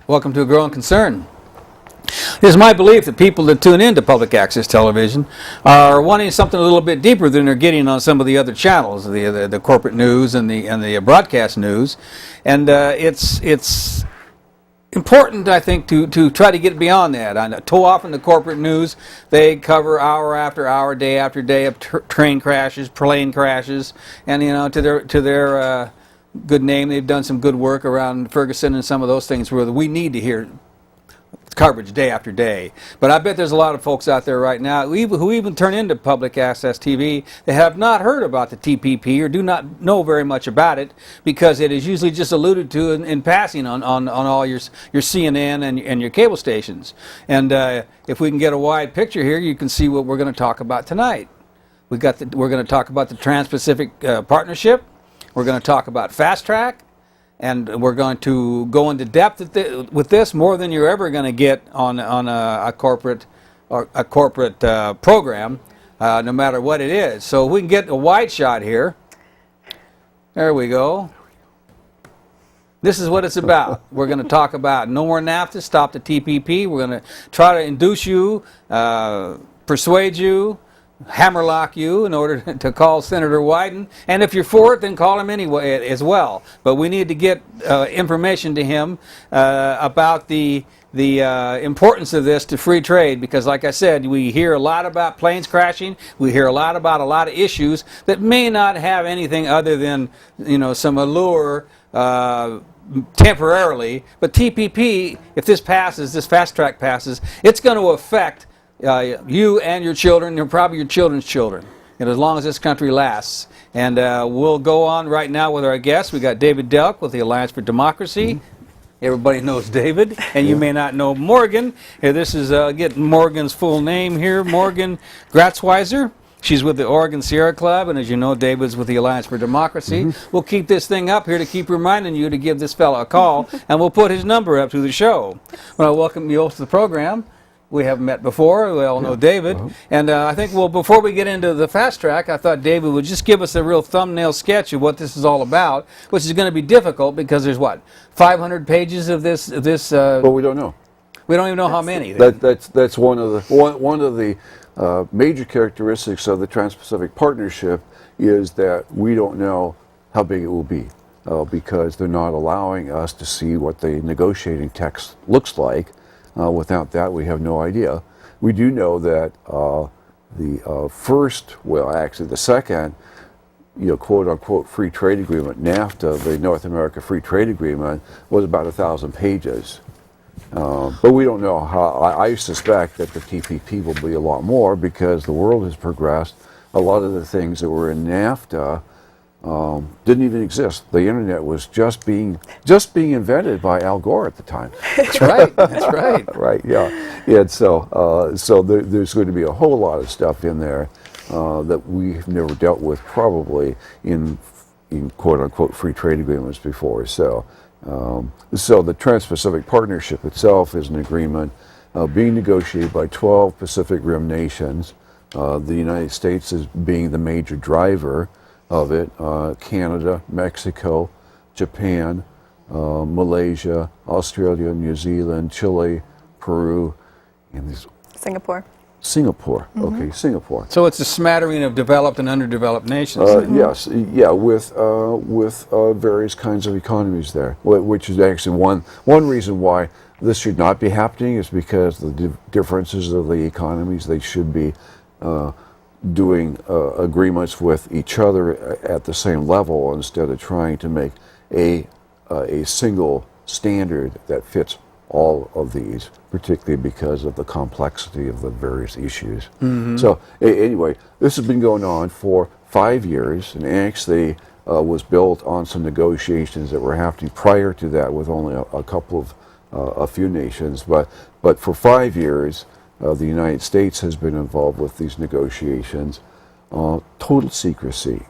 Welcome to A Growing Concern. It is my belief that people that tune into public access television are wanting something a little bit deeper than they're getting on some of the other channels, the corporate news and the broadcast news, and it's important, I think, to try to get beyond that. I know too often the corporate news, they cover hour after hour, day after day of train crashes, plane crashes, and to their good name, they've done some good work around Ferguson and some of those things where we need to hear coverage day after day. But I bet there's a lot of folks out there right now who even turn into public access TV that have not heard about the TPP or do not know very much about it, because it is usually just alluded to in passing on all your CNN and your cable stations. And if we can get a wide picture here, you can see what we're going to talk about tonight. We're going to talk about the Transpacific Partnership. We're going to talk about Fast Track. And we're going to go into depth with this more than you're ever going to get on a corporate program, no matter what it is. So we can get a wide shot here. There we go. This is what it's about. We're going to talk about no more NAFTA, stop the TPP. We're going to try to induce you, persuade you, hammerlock you in order to call Senator Wyden, and if you're for it, then call him anyway as well. But we need to get information to him about the importance of this to free trade, because like I said, we hear a lot about planes crashing, we hear a lot about a lot of issues that may not have anything other than some allure temporarily. But TPP, if this passes, this fast track passes, it's going to affect you and your children, and probably your children's children, and as long as this country lasts. And we'll go on right now with our guests. We got David Delk with the Alliance for Democracy. Everybody knows David, and you may not know Morgan. Here, this is getting Morgan's full name here, Morgan Gratzweiser. She's with the Oregon Sierra Club, and as you know, David's with the Alliance for Democracy. We'll keep this thing up here to keep reminding you to give this fellow a call, and we'll put his number up through the show. Well, I welcome you all to the program. We haven't met before. We all know David. And I think, well, before we get into the fast track, I thought David would just give us a real thumbnail sketch of what this is all about, which is going to be difficult because there's, 500 pages of this? Well, we don't know. We don't even know how many. That's one of the major characteristics of the Trans-Pacific Partnership is that we don't know how big it will be because they're not allowing us to see what the negotiating text looks like. Without that, we have no idea. We do know that the second, quote-unquote free trade agreement, NAFTA, the North America Free Trade Agreement, was about 1,000 pages. But we don't know how. I suspect that the TPP will be a lot more because the world has progressed. A lot of the things that were in NAFTA didn't even exist. The internet was just being invented by Al Gore at the time. That's right. That's right. Right. Yeah. And so there's going to be a whole lot of stuff in there that we've never dealt with probably in quote unquote free trade agreements before. So the Trans-Pacific Partnership itself is an agreement being negotiated by 12 Pacific Rim nations. The United States is being the major driver of it. Canada, Mexico, Japan, Malaysia, Australia, New Zealand, Chile, Peru, and Singapore. Okay, Singapore. So it's a smattering of developed and underdeveloped nations. Yes, yeah, with various kinds of economies there, which is actually one reason why this should not be happening is because the differences of the economies. They should be doing agreements with each other at the same level instead of trying to make a single standard that fits all of these, particularly because of the complexity of the various issues. So anyway, this has been going on for 5 years, and actually was built on some negotiations that were happening prior to that with only a few nations, but for 5 years the United States has been involved with these negotiations, total secrecy,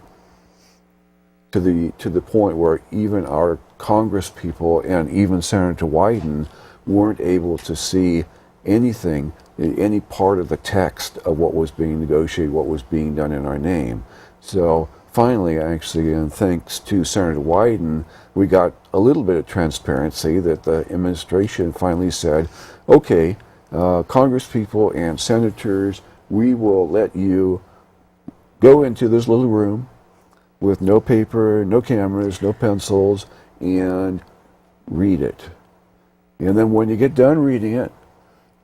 to the point where even our Congress people and even Senator Wyden weren't able to see anything, any part of the text of what was being negotiated, what was being done in our name. So finally, actually, and thanks to Senator Wyden, we got a little bit of transparency that the administration finally said, okay, Congress people and senators, we will let you go into this little room with no paper, no cameras, no pencils, and read it. And then when you get done reading it,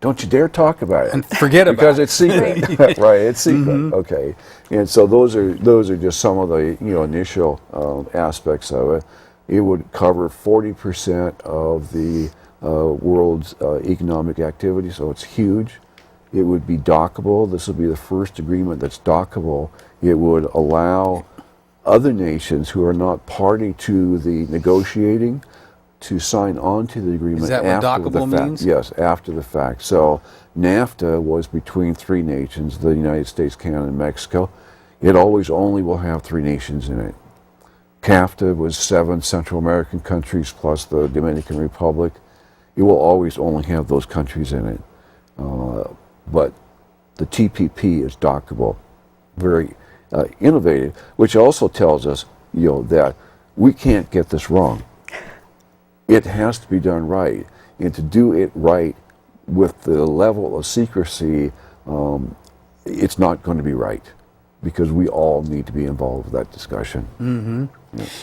don't you dare talk about it. And forget about it. Because it's secret. Right, it's secret. Okay. And so those are just some of the initial aspects of it. It would cover 40% of the world's economic activity, so it's huge. It would be dockable. This would be the first agreement that's dockable. It would allow other nations who are not party to the negotiating to sign on to the agreement. Is that what after the dockable fact. means? Yes, after the fact. So NAFTA was between three nations, the United States, Canada, and Mexico. It always only will have three nations in it. CAFTA was 7 Central American countries plus the Dominican Republic. It will always only have those countries in it. But the TPP is dockable, very innovative, which also tells us that we can't get this wrong. It has to be done right, and to do it right with the level of secrecy, it's not going to be right, because we all need to be involved with that discussion. Mm-hmm.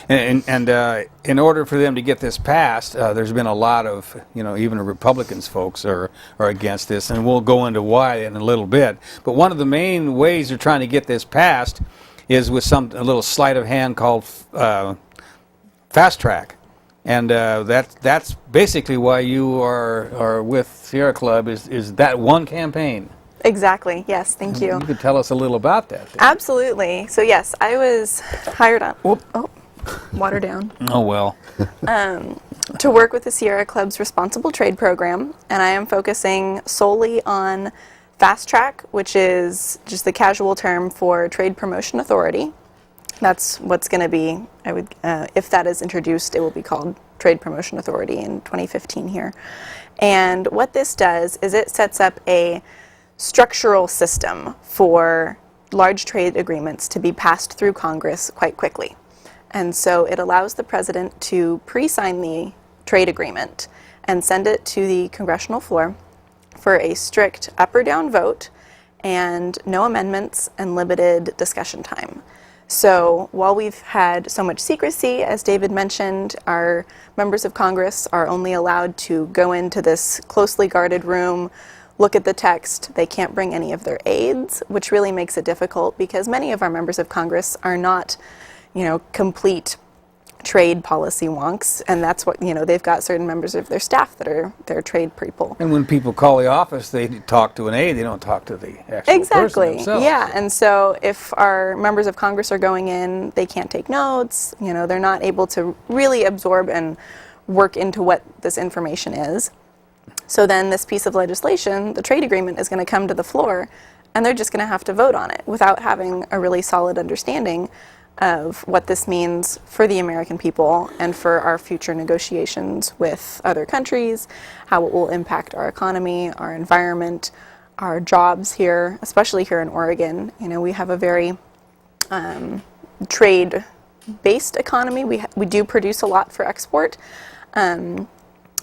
Yeah. And in order for them to get this passed, there's been a lot of, even the Republicans folks are against this, and we'll go into why in a little bit. But one of the main ways they're trying to get this passed is with a little sleight of hand called fast track. And that's basically why you are with Sierra Club, is that one campaign. Exactly. Yes. Thank you. You could tell us a little about that. Absolutely. So yes, I was hired on. Oh, water down. Oh well. To work with the Sierra Club's Responsible Trade Program, and I am focusing solely on Fast Track, which is just the casual term for Trade Promotion Authority. That's what's going to be, if that is introduced, it will be called Trade Promotion Authority in 2015 here. And what this does is it sets up a structural system for large trade agreements to be passed through Congress quite quickly. And so it allows the president to pre-sign the trade agreement and send it to the congressional floor for a strict up or down vote and no amendments and limited discussion time. So while we've had so much secrecy, as David mentioned, our members of Congress are only allowed to go into this closely guarded room, look at the text. They can't bring any of their aides, which really makes it difficult because many of our members of Congress are not, complete trade policy wonks, and that's what, they've got certain members of their staff that are their trade people. And when people call the office, they talk to an aide, they don't talk to the actual person themselves. Yeah, and so if our members of Congress are going in, they can't take notes, they're not able to really absorb and work into what this information is. So then this piece of legislation, the trade agreement, is going to come to the floor, and they're just going to have to vote on it without having a really solid understanding of what this means for the American people and for our future negotiations with other countries, how it will impact our economy, our environment, our jobs here, especially here in Oregon. We have a very trade-based economy. We do produce a lot for export.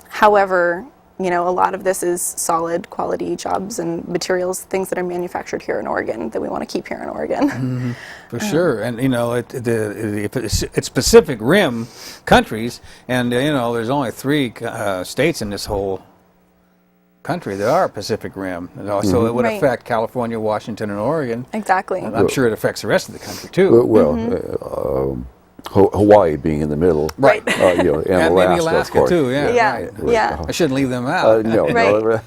However, a lot of this is solid quality jobs and materials, things that are manufactured here in Oregon that we want to keep here in Oregon. Mm-hmm. For sure. And, it's Pacific Rim countries, and, there's only 3 states in this whole country that are Pacific Rim. So it would affect California, Washington, and Oregon. Exactly. I'm sure it affects the rest of the country, too. Well, Hawaii being in the middle, right? And and maybe Alaska of course. too. Yeah. I shouldn't leave them out. No,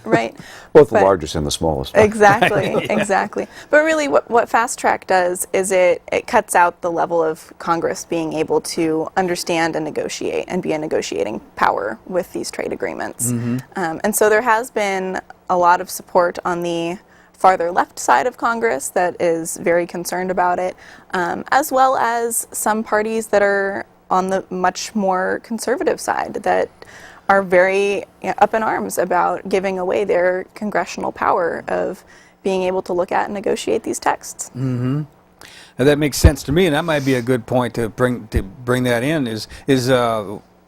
Right. Both the largest and the smallest. Exactly. But really, what Fast Track does is it cuts out the level of Congress being able to understand and negotiate and be a negotiating power with these trade agreements. And so there has been a lot of support on the farther left side of Congress that is very concerned about it, as well as some parties that are on the much more conservative side that are very up in arms about giving away their congressional power of being able to look at and negotiate these texts. Mm-hmm. Now, that makes sense to me, and that might be a good point to bring that in. Is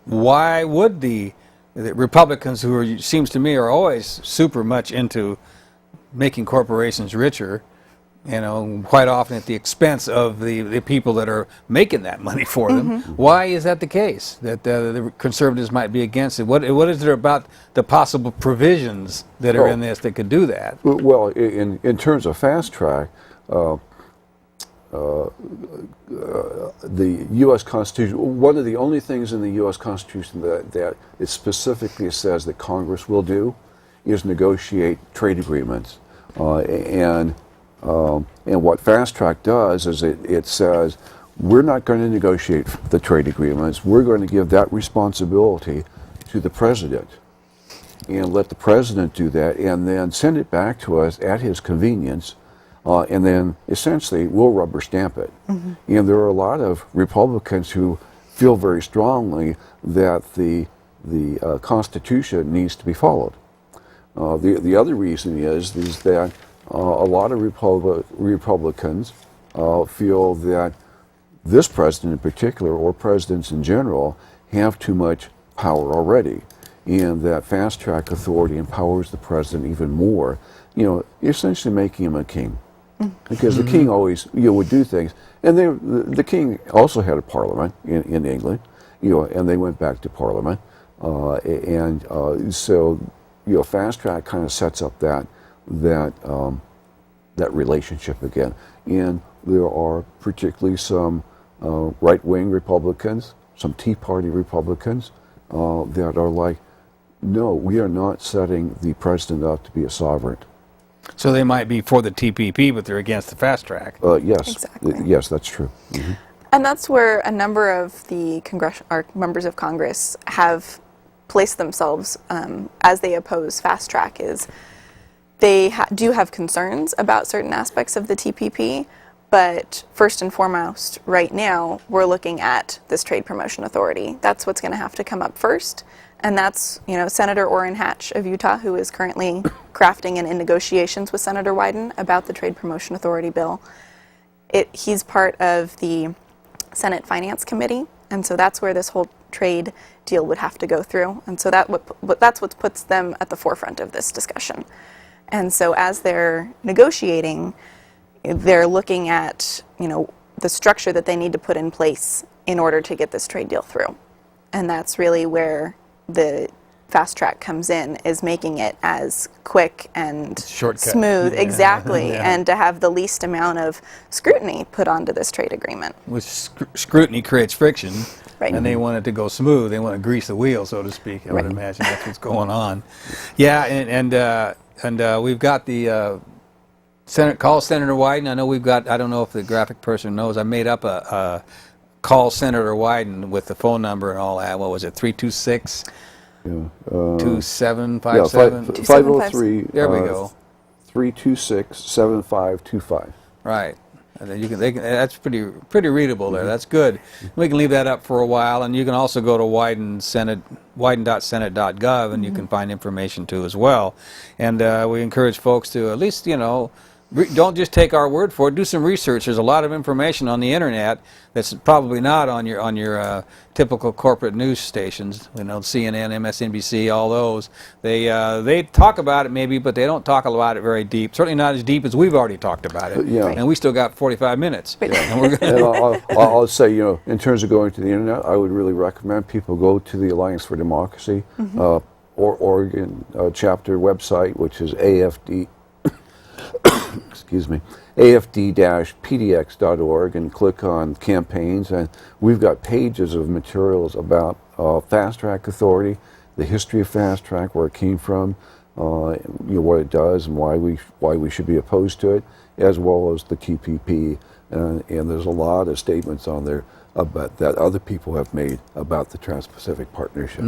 why would the Republicans, who seems to me are always super much into making corporations richer, quite often at the expense of the people that are making that money for them. Why is that the case? That the conservatives might be against it? What is there about the possible provisions that are in this that could do that? Well, in terms of fast track, the U.S. Constitution, one of the only things in the U.S. Constitution that it specifically says that Congress will do is negotiate trade agreements. And what fast track does is it says, we're not going to negotiate the trade agreements. We're going to give that responsibility to the president and let the president do that, and then send it back to us at his convenience. And then essentially we'll rubber stamp it. And there are a lot of Republicans who feel very strongly that the Constitution needs to be followed. The other reason is that a lot of Republicans feel that this president in particular, or presidents in general, have too much power already, and that fast track authority empowers the president even more, essentially making him a king. Because the king always would do things, and the king also had a parliament in England, and they went back to parliament, so fast track kind of sets up that relationship again. And there are particularly some right-wing Republicans, some Tea Party Republicans that are like, no, we are not setting the president up to be a sovereign. So they might be for the TPP, but they're against the fast track. Yes, Exactly. Yes, that's true. And that's where a number of the members of Congress have placed themselves as they oppose fast track. Is they do have concerns about certain aspects of the TPP, but first and foremost, right now, we're looking at this Trade Promotion Authority. That's what's going to have to come up first. And that's, Senator Orrin Hatch of Utah, who is currently crafting and in negotiations with Senator Wyden about the Trade Promotion Authority bill. He's part of the Senate Finance Committee, and so that's where this whole trade deal would have to go through. And so that's what puts them at the forefront of this discussion. And so as they're negotiating, they're looking at, the structure that they need to put in place in order to get this trade deal through. And that's really where the fast track comes in, is making it as quick and Shortcut. smooth, Yeah. exactly, Yeah. and to have the least amount of scrutiny put onto this trade agreement. Which scrutiny creates friction, Right. and they want it to go smooth. They want to grease the wheel, so to speak. I would Right. imagine that's what's going on. Yeah, and we've got the call Senator Wyden. I know we've got. I don't know if the graphic person knows. I made up a call Senator Wyden with the phone number and all that. What was it? 326 2757. 503. There we go. 326-7525. Right. And then that's pretty readable there. That's good. We can leave that up for a while, and you can also go to wyden.senate.gov, and you can find information too as well. And we encourage folks to at least, don't just take our word for it. Do some research. There's a lot of information on the internet that's probably not on your typical corporate news stations. CNN, MSNBC, all those. They talk about it maybe, but they don't talk about it very deep. Certainly not as deep as we've already talked about it. Yeah. And we still got 45 minutes. And we're And I'll say, in terms of going to the internet, I would really recommend people go to the Alliance for Democracy or Oregon chapter website, which is AFD. AFD-PDX.org, and click on campaigns, and we've got pages of materials about Fast Track Authority, the history of Fast Track, where it came from, what it does, and why we should be opposed to it, as well as the TPP. And there's a lot of statements on there about that other people have made about the Transpacific Partnership.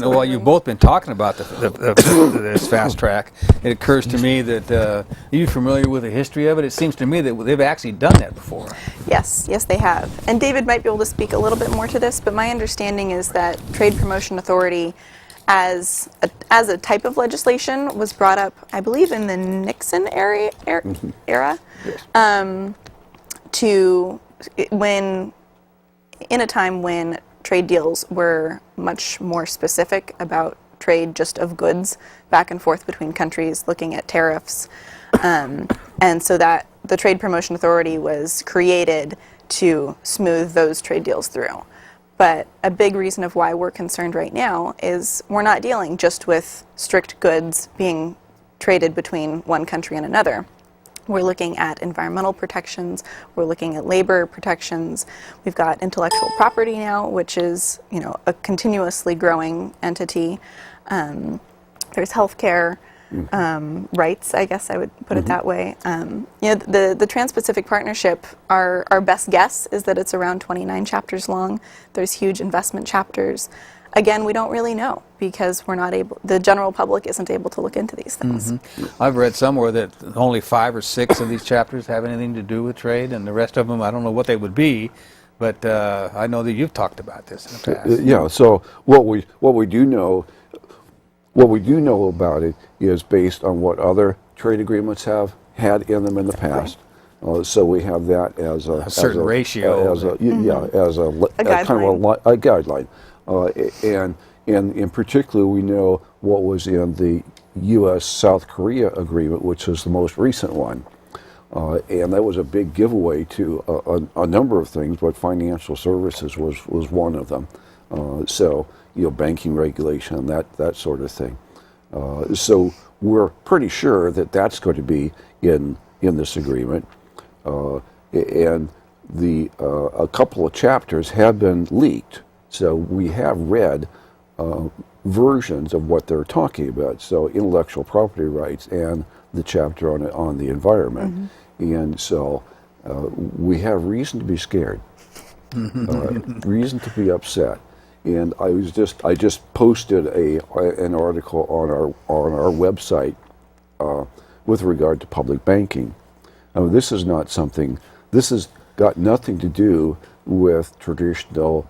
While you've both been talking about this fast track, it occurs to me that are you familiar with the history of it? It seems to me that they've actually done that before. Yes, they have. And David might be able to speak a little bit more to this, but my understanding is that Trade Promotion Authority as a type of legislation was brought up, I believe, in the Nixon era. Yes. when in a time when trade deals were much more specific about trade just of goods back and forth between countries, looking at tariffs, and so that the Trade Promotion Authority was created to smooth those trade deals through. But a big reason of why we're concerned right now is we're not dealing just with strict goods being traded between one country and another. We're looking at environmental protections, we're looking at labor protections, we've got intellectual property now, which is, a continuously growing entity. There's healthcare rights, I guess I would put it that way. The Transpacific Partnership, our best guess is that it's around 29 chapters long. There's huge investment chapters. Again, we don't really know because the general public isn't able to look into these things. I've read somewhere that only 5 or 6 of these chapters have anything to do with trade, and the rest of them, I don't know what they would be, but I know that you've talked about this in the past. Yeah. So what we do know about it is based on what other trade agreements have had in them in the past. So we have that as a certain ratio, as a guideline. And in particular, we know what was in the U.S.-South Korea agreement, which was the most recent one. And that was a big giveaway to a number of things, but financial services was one of them. So, banking regulation, that sort of thing. So we're pretty sure that that's going to be in this agreement. And a couple of chapters have been leaked. So we have read versions of what they're talking about. So intellectual property rights and the chapter on the environment. And so we have reason to be scared, reason to be upset. And I just posted an article on our website with regard to public banking. This has got nothing to do with traditional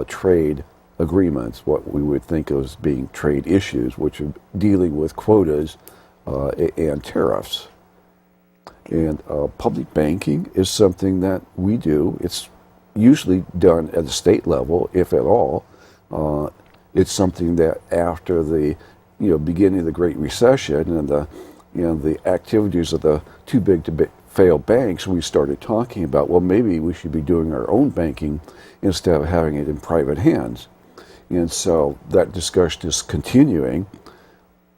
trade agreements, what we would think of as being trade issues, which are dealing with quotas and tariffs. And public banking is something that we do. It's usually done at the state level, if at all. It's something that after the beginning of the Great Recession and the activities of the too big to fail banks, we started talking about, well, maybe we should be doing our own banking instead of having it in private hands. And so that discussion is continuing.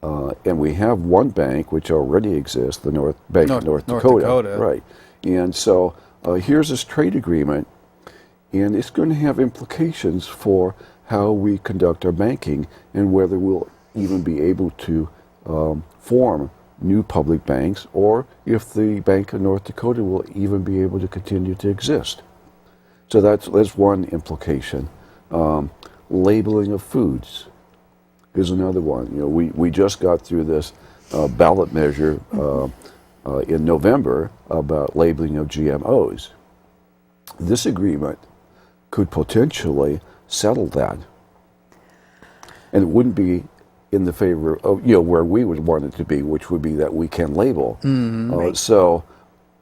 And we have one bank which already exists, the North Dakota. Right. And so here's this trade agreement, and it's going to have implications for how we conduct our banking and whether we'll even be able to form new public banks, or if the Bank of North Dakota will even be able to continue to exist. So that's one implication. Labeling of foods is another one. We just got through this ballot measure in November about labeling of GMOs. This agreement could potentially settle that, and it wouldn't be in the favor of where we would want it to be, which would be that we can label. Right. So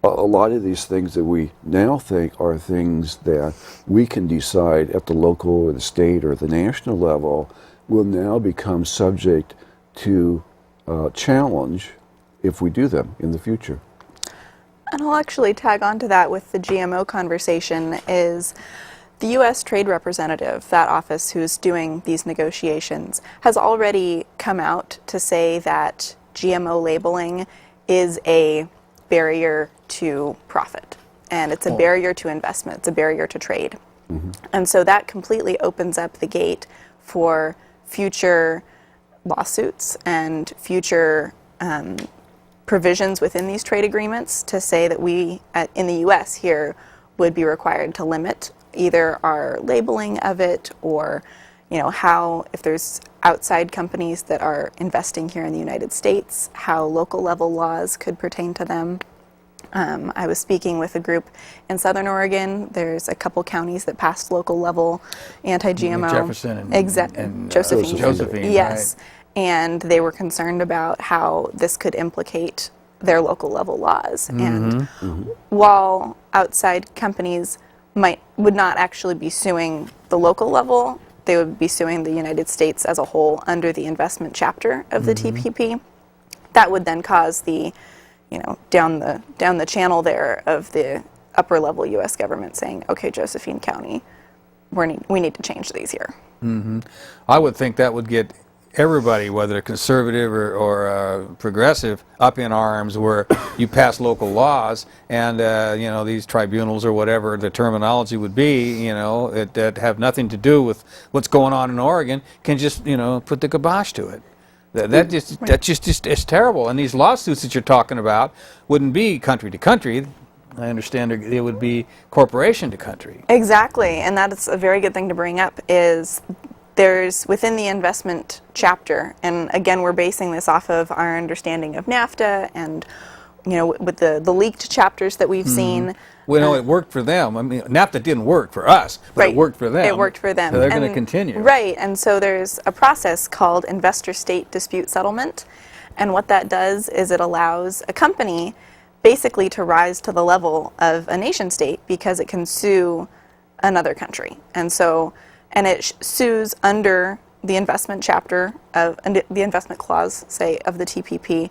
a lot of these things that we now think are things that we can decide at the local or the state or the national level will now become subject to challenge if we do them in the future. And I'll actually tag on to that with the GMO conversation is the U.S. Trade Representative, that office who's doing these negotiations, has already come out to say that GMO labeling is a barrier to profit, and it's a barrier to investment, it's a barrier to trade. And so that completely opens up the gate for future lawsuits and future provisions within these trade agreements to say that we, in the U.S. here, would be required to limit either our labeling of it or, how, if there's outside companies that are investing here in the United States, how local level laws could pertain to them. I was speaking with a group in Southern Oregon. There's a couple counties that passed local level anti-GMO. Jefferson and Josephine. Josephine, yes. Right. And they were concerned about how this could implicate their local level laws. And while outside companies would not actually be suing the local level, they would be suing the United States as a whole under the investment chapter of the TPP. That would then cause the, down the channel there of the upper level U.S. government saying, okay, Josephine County, we need to change these here. I would think that would get everybody, whether conservative or progressive, up in arms, where you pass local laws and these tribunals or whatever the terminology would be, that have nothing to do with what's going on in Oregon, can just put the kibosh to it. That's just it's terrible. And these lawsuits that you're talking about wouldn't be country to country. I understand it would be corporation to country. Exactly, and that's a very good thing to bring up. Is there's within the investment chapter, and again, we're basing this off of our understanding of NAFTA and, with the leaked chapters that we've seen. Well, it worked for them. I mean, NAFTA didn't work for us, but right. It worked for them. It worked for them. So they're going to continue. Right, and so there's a process called investor-state dispute settlement, and what that does is it allows a company basically to rise to the level of a nation state because it can sue another country. And it sues under the investment chapter of the investment clause, say, of the TPP.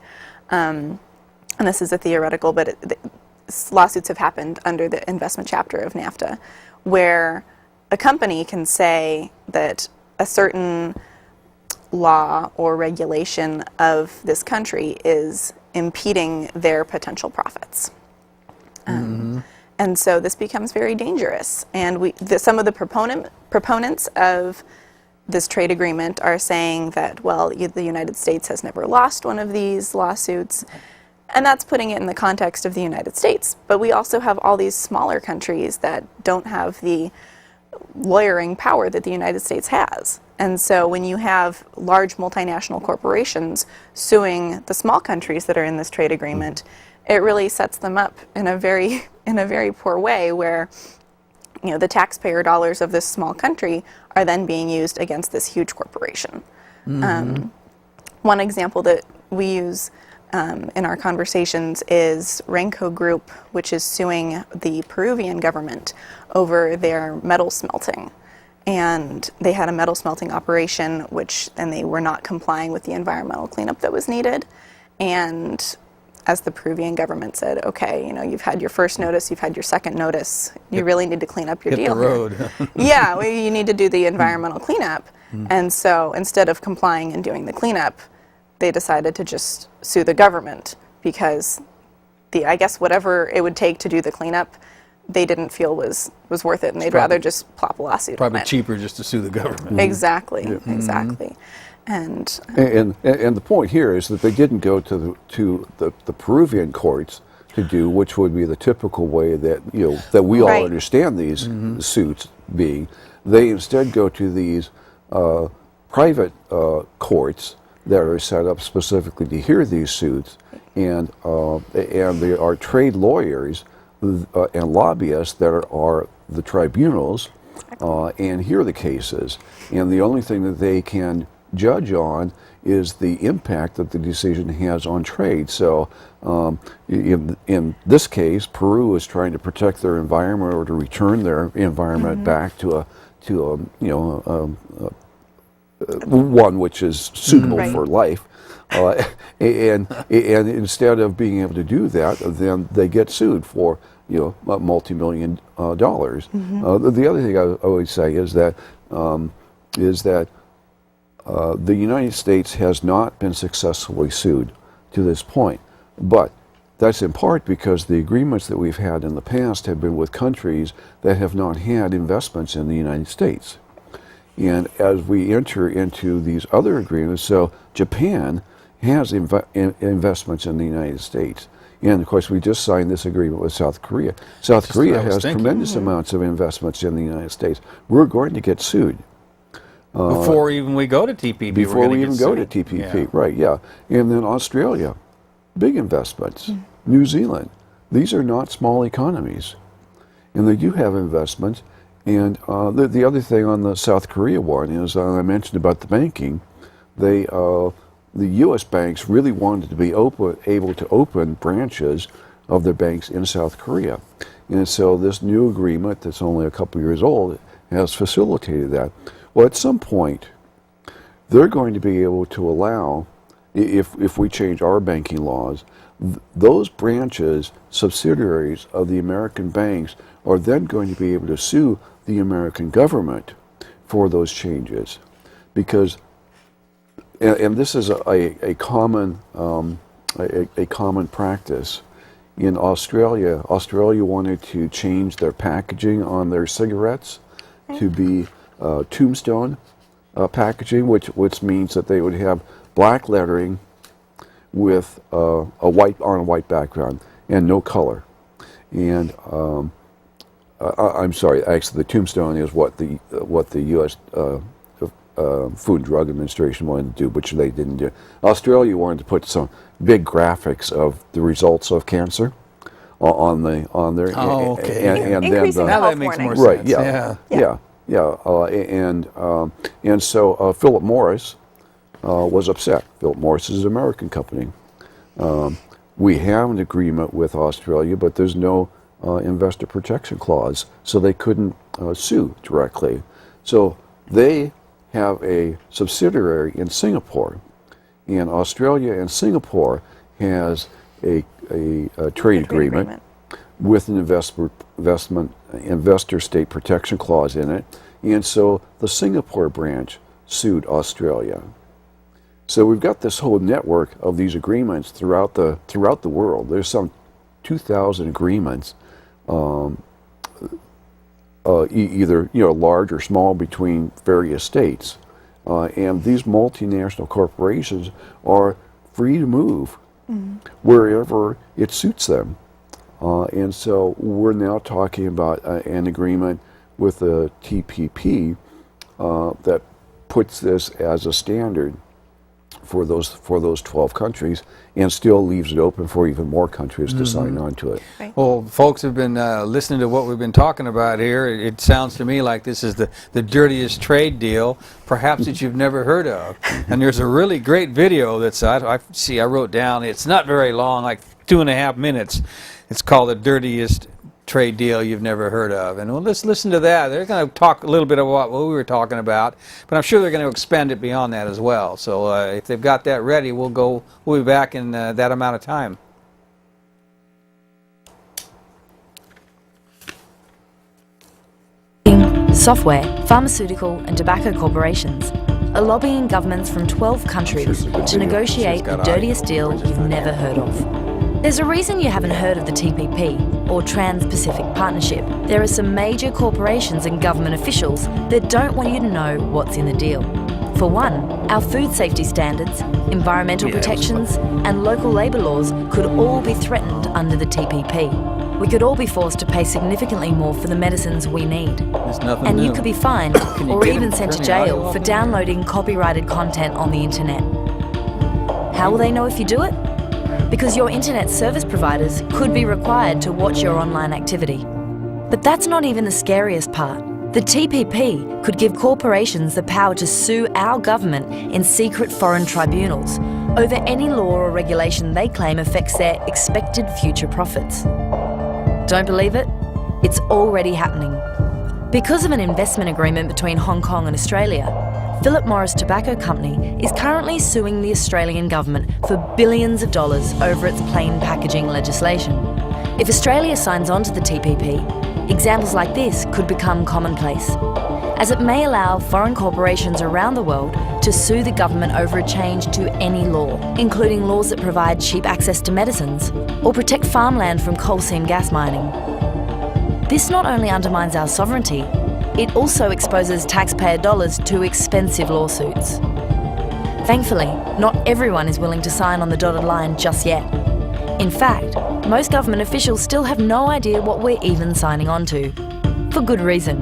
And this is a theoretical, but lawsuits have happened under the investment chapter of NAFTA, where a company can say that a certain law or regulation of this country is impeding their potential profits. And so this becomes very dangerous. And some of the proponents of this trade agreement are saying that, well, the United States has never lost one of these lawsuits. And that's putting it in the context of the United States. But we also have all these smaller countries that don't have the lawyering power that the United States has. And so when you have large multinational corporations suing the small countries that are in this trade agreement, it really sets them up in a very poor way, where the taxpayer dollars of this small country are then being used against this huge corporation. One example that we use in our conversations is Renco Group, which is suing the Peruvian government over their metal smelting. And they had a metal smelting operation, and they were not complying with the environmental cleanup that was needed. And as the Peruvian government said, okay, you've had your first notice, you've had your second notice, you really need to clean up your deal. Hit the road. Yeah, well, you need to do the environmental cleanup. And so instead of complying and doing the cleanup, they decided to just sue the government because I guess whatever it would take to do the cleanup, they didn't feel was worth it, and they'd rather just plop a lawsuit on it. Probably cheaper just to sue the government. Exactly, exactly. And the point here is that they didn't go to the Peruvian courts to do, which would be the typical way that that we all understand these suits being. They instead go to these private courts that are set up specifically to hear these suits, and there are trade lawyers and lobbyists that are the tribunals and hear the cases, and the only thing that they can judge on is the impact that the decision has on trade. So in this case, Peru is trying to protect their environment or to return their environment back to one which is suitable for life. And instead of being able to do that, then they get sued for multi-million dollars. The other thing I always say is that the United States has not been successfully sued to this point, but that's in part because the agreements that we've had in the past have been with countries that have not had investments in the United States. And as we enter into these other agreements, so Japan has investments in the United States. And of course, we just signed this agreement with South Korea. South Korea has tremendous amounts of investments in the United States. We're going to get sued. Before even we go to TPP. Before we even go to TPP, right, yeah. And then Australia, big investments. New Zealand, these are not small economies. And they do have investments. And the other thing on the South Korea one is, I mentioned about the banking, they the U.S. banks really wanted to be able to open branches of their banks in South Korea. And so this new agreement that's only a couple years old has facilitated that. Well, at some point, they're going to be able to allow, if we change our banking laws, those branches, subsidiaries of the American banks, are then going to be able to sue the American government for those changes. Because, and this is a common practice. In Australia wanted to change their packaging on their cigarettes to be tombstone packaging, which means that they would have black lettering with on a white background and no color. And I'm sorry, actually, the tombstone is what the U.S. Food and Drug Administration wanted to do, which they didn't do. Australia wanted to put some big graphics of the results of cancer on their. Oh, okay. And Increasing then Now that makes more right, sense. and so Philip Morris was upset. Philip Morris is an American company. We have an agreement with Australia, but there's no investor protection clause, so they couldn't sue directly. So they have a subsidiary in Singapore, and Australia and Singapore has a trade agreement with an investor state protection clause in it, and so the Singapore branch sued Australia. So we've got this whole network of these agreements throughout the world. There's some 2,000 agreements, either large or small, between various states, and these multinational corporations are free to move wherever it suits them. And so we're now talking about an agreement with the TPP that puts this as a standard for those 12 countries, and still leaves it open for even more countries to sign on to it. Right. Well, folks have been listening to what we've been talking about here. It sounds to me like this is the dirtiest trade deal, perhaps, that you've never heard of. And there's a really great video that's, I wrote down, it's not very long, like 2.5 minutes. It's called The Dirtiest Trade Deal You've Never Heard of. And well, let's listen to that. They're going to talk a little bit about what we were talking about, but I'm sure they're going to expand it beyond that as well. So if they've got that ready, we'll be back in that amount of time. Software, pharmaceutical and tobacco corporations are lobbying governments from 12 countries to negotiate the dirtiest deal you've never heard of. There's a reason you haven't heard of the TPP, or Transpacific Partnership. There are some major corporations and government officials that don't want you to know what's in the deal. For one, our food safety standards, environmental protections and local labour laws could all be threatened under the TPP. We could all be forced to pay significantly more for the medicines we need. And you could be fined or even sent to jail for downloading copyrighted content on the internet. How will they know if you do it? Because your internet service providers could be required to watch your online activity. But that's not even the scariest part. The TPP could give corporations the power to sue our government in secret foreign tribunals over any law or regulation they claim affects their expected future profits. Don't believe it? It's already happening. Because of an investment agreement between Hong Kong and Australia, Philip Morris Tobacco Company is currently suing the Australian government for billions of dollars over its plain packaging legislation. If Australia signs on to the TPP, examples like this could become commonplace, as it may allow foreign corporations around the world to sue the government over a change to any law, including laws that provide cheap access to medicines or protect farmland from coal seam gas mining. This not only undermines our sovereignty, it also exposes taxpayer dollars to expensive lawsuits. Thankfully, not everyone is willing to sign on the dotted line just yet. In fact, most government officials still have no idea what we're even signing on to. For good reason.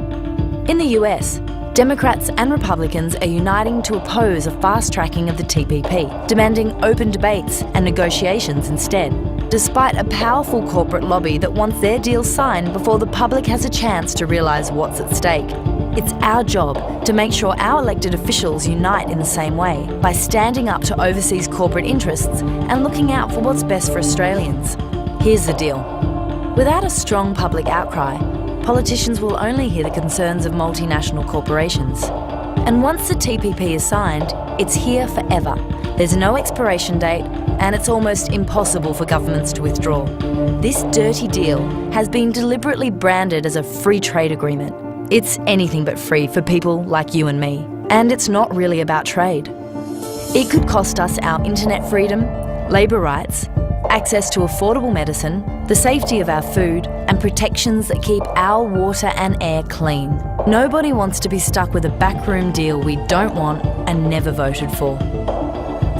In the US, Democrats and Republicans are uniting to oppose a fast-tracking of the TPP, demanding open debates and negotiations instead, despite a powerful corporate lobby that wants their deal signed before the public has a chance to realise what's at stake. It's our job to make sure our elected officials unite in the same way by standing up to overseas corporate interests and looking out for what's best for Australians. Here's the deal. Without a strong public outcry, politicians will only hear the concerns of multinational corporations. And once the TPP is signed, it's here forever. There's no expiration date, and it's almost impossible for governments to withdraw. This dirty deal has been deliberately branded as a free trade agreement. It's anything but free for people like you and me. And it's not really about trade. It could cost us our internet freedom, labour rights, access to affordable medicine, the safety of our food, and protections that keep our water and air clean. Nobody wants to be stuck with a backroom deal we don't want and never voted for.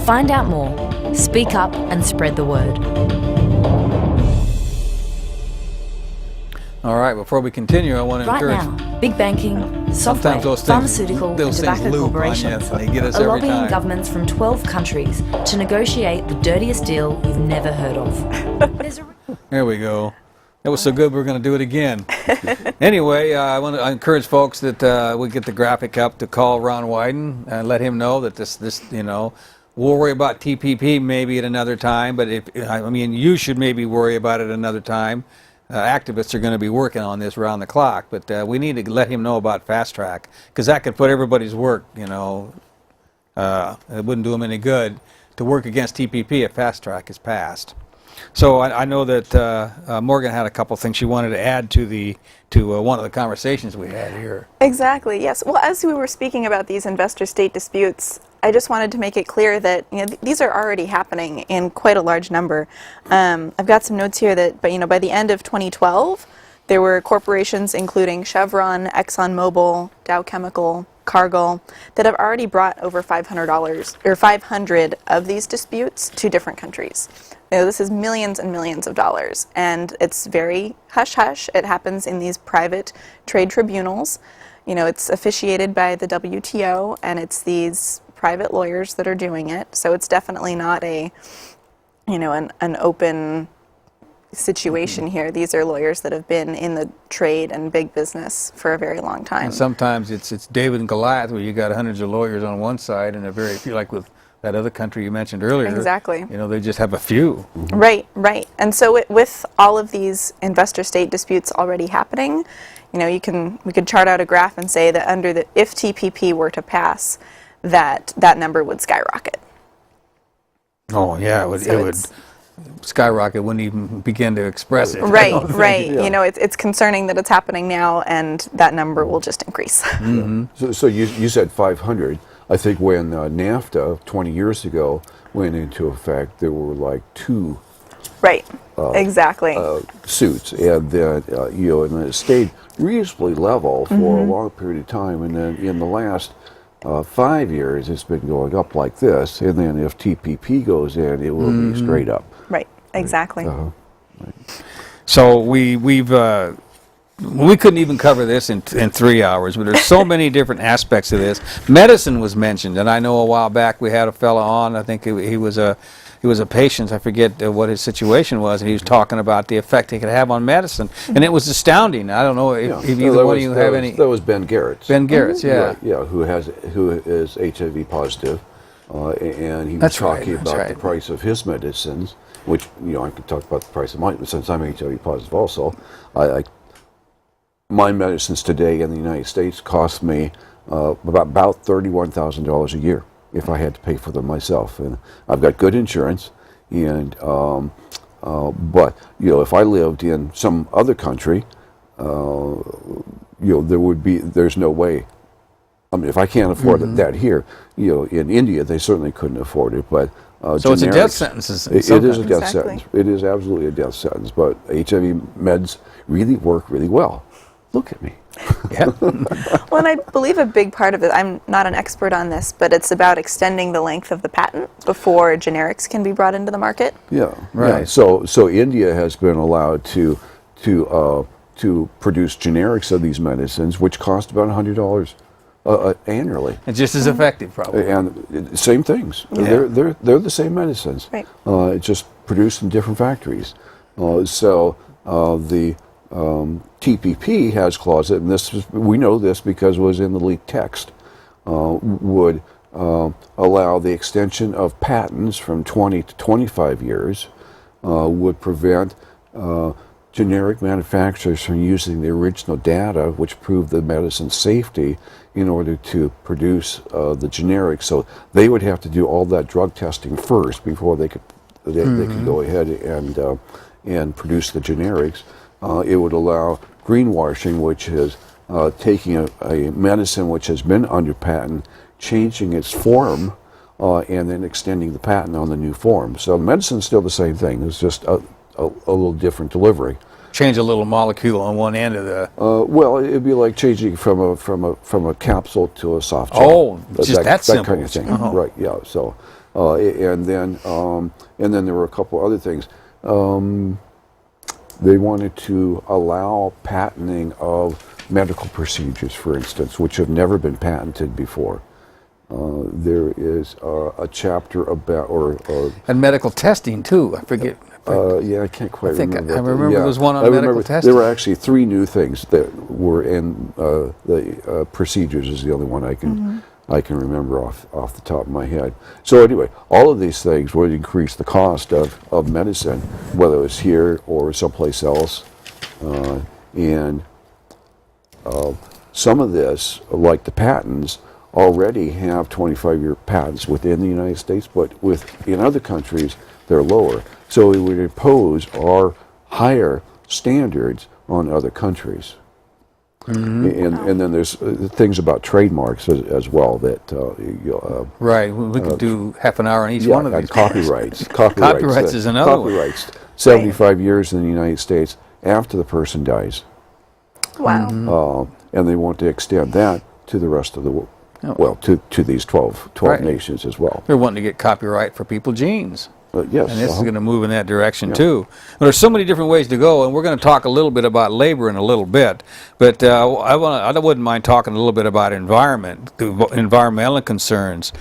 Find out more, speak up and spread the word. All right, before we continue, I want to Right encourage... now, big banking, software, Sometimes those things- pharmaceutical those and things tobacco loop on you, corporations and they get us are every lobbying time. governments from 12 countries to negotiate the dirtiest deal you've never heard of. There's a There we go. That was so good, we're going to do it again. Anyway, I encourage folks that we get the graphic up to call Ron Wyden and let him know that this we'll worry about TPP maybe at another time, but you should maybe worry about it another time. Activists are going to be working on this around the clock, but we need to let him know about fast track, because that could put everybody's work, it wouldn't do them any good to work against TPP if fast track is passed. So I know that Morgan had a couple things she wanted to add to one of the conversations we had here. Exactly, yes. Well, as we were speaking about these investor-state disputes, I just wanted to make it clear that these are already happening in quite a large number. I've got some notes here that, by the end of 2012, there were corporations including Chevron, ExxonMobil, Dow Chemical, Cargill, that have already brought over $500 of these disputes to different countries. This is millions and millions of dollars, and it's very hush-hush. It happens in these private trade tribunals. It's officiated by the WTO, and it's these private lawyers that are doing it. So it's definitely not an open situation here. These are lawyers that have been in the trade and big business for a very long time. And sometimes it's David and Goliath, where you got hundreds of lawyers on one side and a very few, like with that other country you mentioned earlier. Exactly. They just have a few. Right. And so with all of these investor-state disputes already happening, we could chart out a graph and say that if TPP were to pass, that number would skyrocket. Oh yeah, it would skyrocket. Wouldn't even begin to express it. Right. Yeah. It's concerning that it's happening now, and that number will just increase. Mm-hmm. So you said 500. I think when NAFTA 20 years ago went into effect, there were like 2 Right. Exactly. suits, and then and it stayed reasonably level for a long period of time, and then in the last 5 years, it's been going up like this, and then if TPP goes in, it will be straight up. Right. Exactly. So we couldn't even cover this in 3 hours, but there's so many different aspects of this. Medicine was mentioned, and I know a while back we had a fella on. I think he was a patient. I forget what his situation was, and he was talking about the effect it could have on medicine, and it was astounding. I don't know if either one of you have any. That was Ben Garrett's. Ben Garrett's, yeah. Right, yeah, who is HIV positive, and he was That's right, talking that's about right. the price of his medicines, which I could talk about the price of mine since I'm HIV positive also. My medicines today in the United States cost me about $31,000 a year if I had to pay for them myself, and I've got good insurance. And but if I lived in some other country, there's no way. I mean, if I can't afford that here, in India they certainly couldn't afford it. But So it's a death generics- sentence. It is a death Exactly. sentence. It is absolutely a death sentence. But HIV meds really work really well. Look at me. Yeah. Well, and I believe a big part of it, I'm not an expert on this, but it's about extending the length of the patent before generics can be brought into the market. Yeah, Right. Yeah. So India has been allowed to produce generics of these medicines, which cost about $100 annually, It's just as effective, probably. and same things. Yeah. They're the same medicines. Right. It's just produced in different factories. So the TPP has clauses, and we know this because it was in the leaked text, would allow the extension of patents from 20 to 25 years, would prevent generic manufacturers from using the original data which proved the medicine's safety in order to produce the generic. So they would have to do all that drug testing first before they could go ahead and produce the generics. It would allow greenwashing, which is taking a medicine which has been under patent, changing its form, and then extending the patent on the new form. So the medicine's still the same thing. It's just a little different delivery. Change a little molecule on one end of the. Well, it'd be like changing from a capsule to a soft gel. Oh, just that simple. That kind of thing, Oh. right? Yeah. So, and then there were a couple other things. They wanted to allow patenting of medical procedures, for instance, which have never been patented before. There is a chapter about, And medical testing too. I forget. yeah, I can't quite remember. I remember Yeah. there was one on I medical remember testing. There were actually 3 new things that were in the procedures. Is the only one I can remember off the top of my head. So anyway, all of these things would increase the cost of medicine, whether it's here or someplace else, and some of this, like the patents, already have 25-year patents within the United States, but in other countries they're lower. So it would impose our higher standards on other countries. And then there's things about trademarks as well that Right. We could do half an hour on each one of and these. copyrights. Copyrights is another one. Copyrights, 75 years in the United States after the person dies. Wow. And they want to extend that to the rest of the world. Oh. Well, to these 12 Right. nations as well. They're wanting to get copyright for people genes. Yes. And this is going to move in that direction too. There's so many different ways to go, and we're going to talk a little bit about labor in a little bit. But I wouldn't mind talking a little bit about environment, the environmental concerns,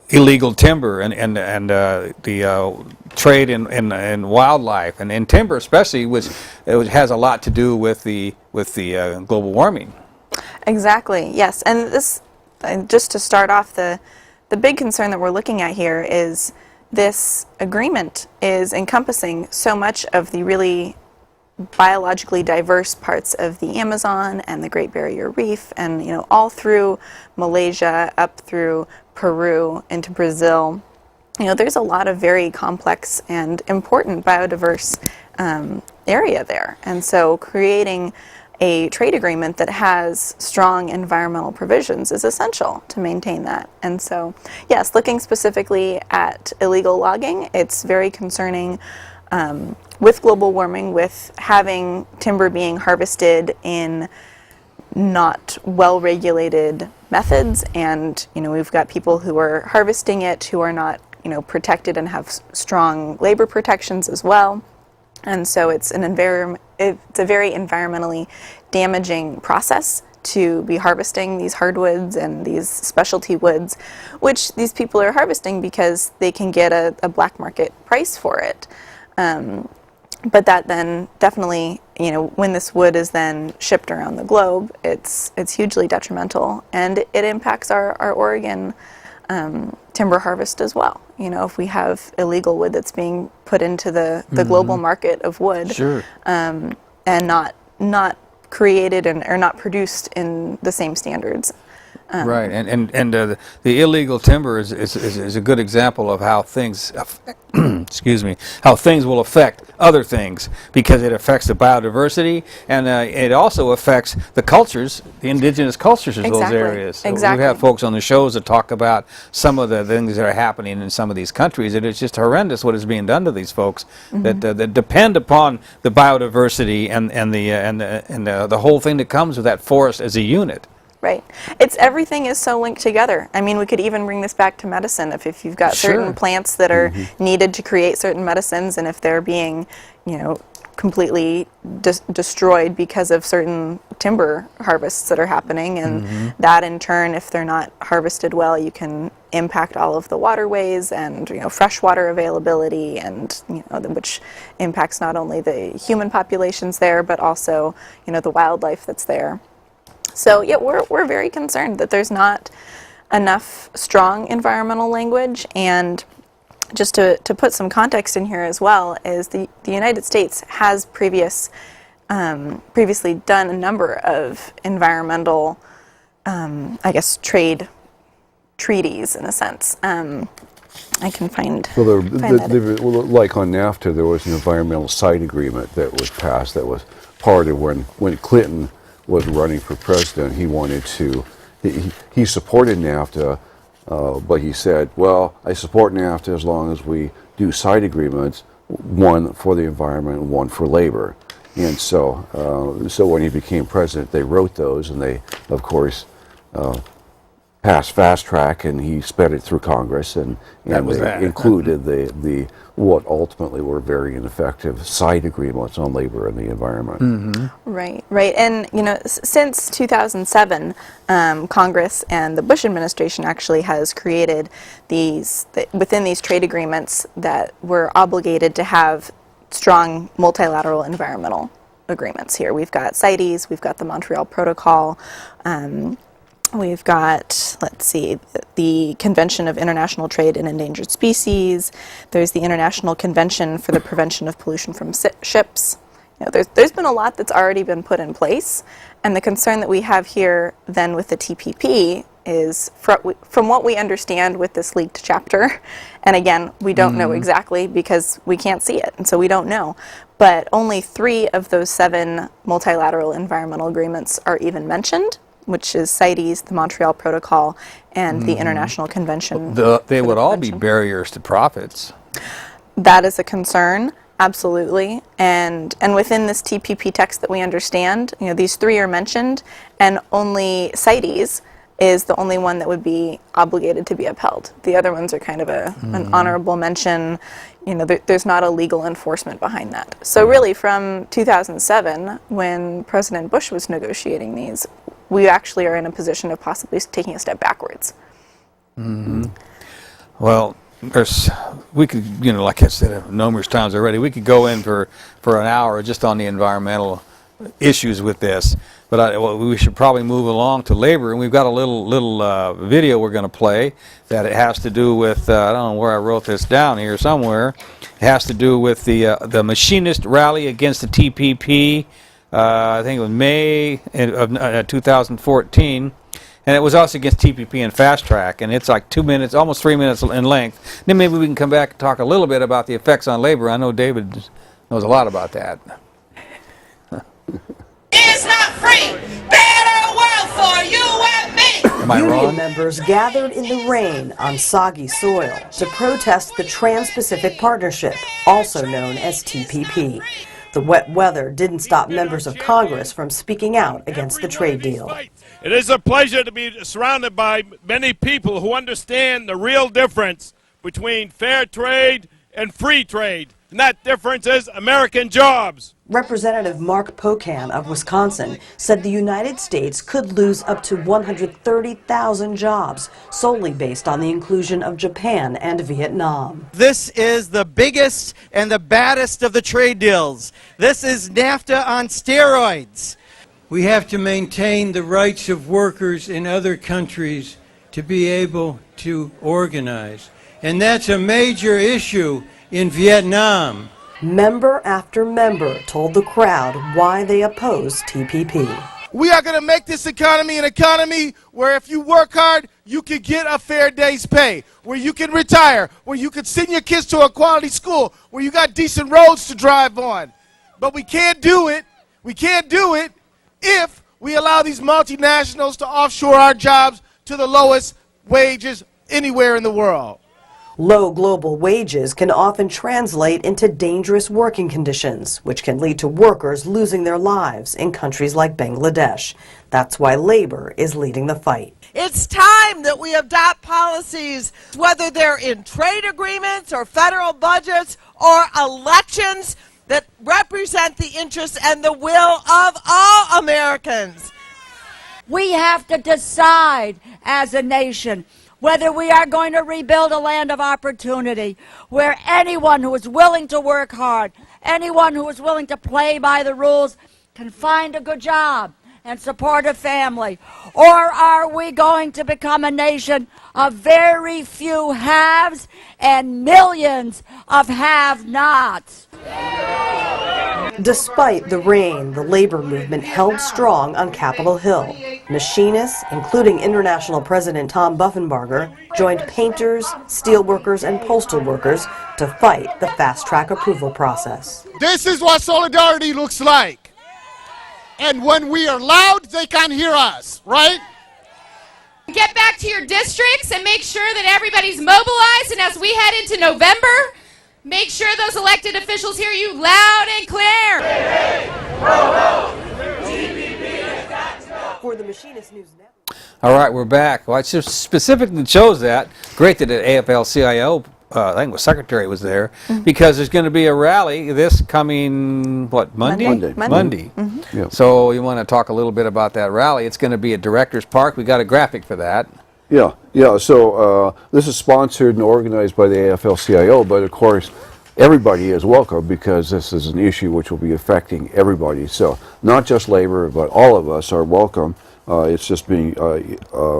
illegal timber, and the trade in wildlife, and in timber especially, which has a lot to do with the global warming. Exactly. Yes. And just to start off, the big concern that we're looking at here is this agreement is encompassing so much of the really biologically diverse parts of the Amazon and the Great Barrier Reef, and all through Malaysia up through Peru into Brazil. There's a lot of very complex and important biodiverse area there, and so creating a trade agreement that has strong environmental provisions is essential to maintain that. And so, yes, looking specifically at illegal logging, it's very concerning with global warming, with having timber being harvested in not well-regulated methods. And, we've got people who are harvesting it who are not, protected and have strong labor protections as well. And so it's a very environmentally damaging process to be harvesting these hardwoods and these specialty woods, which these people are harvesting because they can get a black market price for it. But that then definitely, when this wood is then shipped around the globe, it's hugely detrimental, and it impacts our Oregon timber harvest as well. If we have illegal wood that's being put into the global market of wood, Sure. And not created or not produced in the same standards. Right, and the illegal timber is a good example of how things, how things will affect other things, because it affects the biodiversity, and it also affects the cultures, the indigenous cultures of those Exactly. areas. So Exactly. we have folks on the shows that talk about some of the things that are happening in some of these countries, and it's just horrendous what is being done to these folks that depend upon the biodiversity and the whole thing that comes with that forest as a unit. Right. Everything is so linked together. I mean, we could even bring this back to medicine. If you've got certain Sure. plants that are needed to create certain medicines, and if they're being, completely destroyed because of certain timber harvests that are happening, and that in turn, if they're not harvested well, you can impact all of the waterways and freshwater availability, and which impacts not only the human populations there but also the wildlife that's there. So yeah, we're very concerned that there's not enough strong environmental language. And just to put some context in here as well, is the United States has previously done a number of environmental, trade treaties in a sense. I can find. Well, like on NAFTA, there was an environmental side agreement that was passed. That was part of when Clinton was running for president. He wanted to. He supported NAFTA. But he said, well, I support NAFTA as long as we do side agreements, one for the environment and one for labor. And so when he became president, they wrote those, and they, of course, passed fast track, and he sped it through Congress, and they included the what ultimately were very ineffective side agreements on labor and the environment. Right. And, since 2007, Congress and the Bush administration actually has created within these trade agreements that we're obligated to have strong multilateral environmental agreements here. We've got CITES, we've got the Montreal Protocol, we've got, the Convention of International Trade in Endangered Species. There's the International Convention for the Prevention of Pollution from Ships. There's been a lot that's already been put in place, and the concern that we have here then with the TPP is, from what we understand with this leaked chapter, and again, we don't know exactly because we can't see it, and so we don't know, but only 3 of those 7 multilateral environmental agreements are even mentioned, which is CITES, the Montreal Protocol, and the International Convention. They would all be barriers to profits. That is a concern, absolutely. And within this TPP text that we understand, these 3 are mentioned, and only CITES is the only one that would be obligated to be upheld. The other ones are kind of an honorable mention. There's not a legal enforcement behind that. So really, from 2007, when President Bush was negotiating these, we actually are in a position of possibly taking a step backwards. Well, we could, like I said numerous times already, we could go in for an hour just on the environmental issues with this. But we should probably move along to labor, and we've got a little video we're going to play that it has to do with, I don't know where I wrote this down here somewhere. It has to do with the machinist rally against the TPP. I think it was May of 2014, and it was also against TPP and Fast Track, and it's like 2 minutes, almost 3 minutes in length. Then maybe we can come back and talk a little bit about the effects on labor. I know David knows a lot about that. It's not free. Better world for you and me. Am I Union wrong? members gathered in the rain on soggy soil to protest the Transpacific Partnership, also known as TPP. The wet weather didn't stop members of Congress from speaking out against the trade deal. It is a pleasure to be surrounded by many people who understand the real difference between fair trade and free trade. And that difference is American jobs. Representative Mark Pocan of Wisconsin said the United States could lose up to 130,000 jobs solely based on the inclusion of Japan and Vietnam. This is the biggest and the baddest of the trade deals. This is NAFTA on steroids. We have to maintain the rights of workers in other countries to be able to organize. And that's a major issue in Vietnam. Member after member told the crowd why they oppose TPP. We are going to make this economy an economy where if you work hard, you can get a fair day's pay, where you can retire, where you can send your kids to a quality school, where you got decent roads to drive on. But we can't do it if we allow these multinationals to offshore our jobs to the lowest wages anywhere in the world. Low global wages can often translate into dangerous working conditions, which can lead to workers losing their lives in countries like Bangladesh. That's why labor is leading the fight. It's time that we adopt policies, whether they're in trade agreements or federal budgets or elections, that represent the interests and the will of all Americans. We have to decide as a nation whether we are going to rebuild a land of opportunity where anyone who is willing to work hard, anyone who is willing to play by the rules can find a good job and support a family. Or are we going to become a nation of very few haves and millions of have-nots? Despite the rain, the labor movement held strong on Capitol Hill. Machinists, including International President Tom Buffenbarger, joined painters, steelworkers, and postal workers to fight the fast-track approval process. This is what solidarity looks like. And when we are loud, they can't hear us, right? Get back to your districts and make sure that everybody's mobilized, and as we head into November, make sure those elected officials hear you loud and clear. For the Machinist News Network. All right, we're back. Well, I just specifically chose that. Great that the AFL-CIO, I think it was Secretary was there, because there's going to be a rally this coming, what, Monday? Monday. Yeah. So you want to talk a little bit about that rally. It's going to be at Directors Park. We got a graphic for that. Yeah. So this is sponsored and organized by the AFL-CIO, but of course, everybody is welcome because this is an issue which will be affecting everybody. So not just labor, but all of us are welcome. It's just being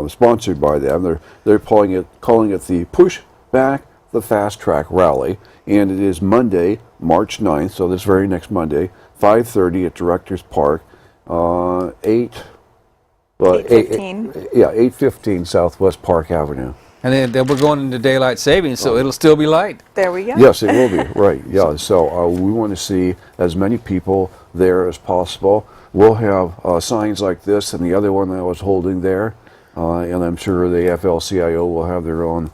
sponsored by them. They're calling it the Push Back the Fast Track Rally, and it is Monday, March 9th. So this very next Monday, 5:30 at Directors Park, 815 Southwest Park Avenue. And then we're going into daylight savings, so it'll still be light. There we go. Yes, it will be, right, yeah. So we want to see as many people there as possible. We'll have signs like this and the other one that I was holding there, and I'm sure the AFL-CIO will have their own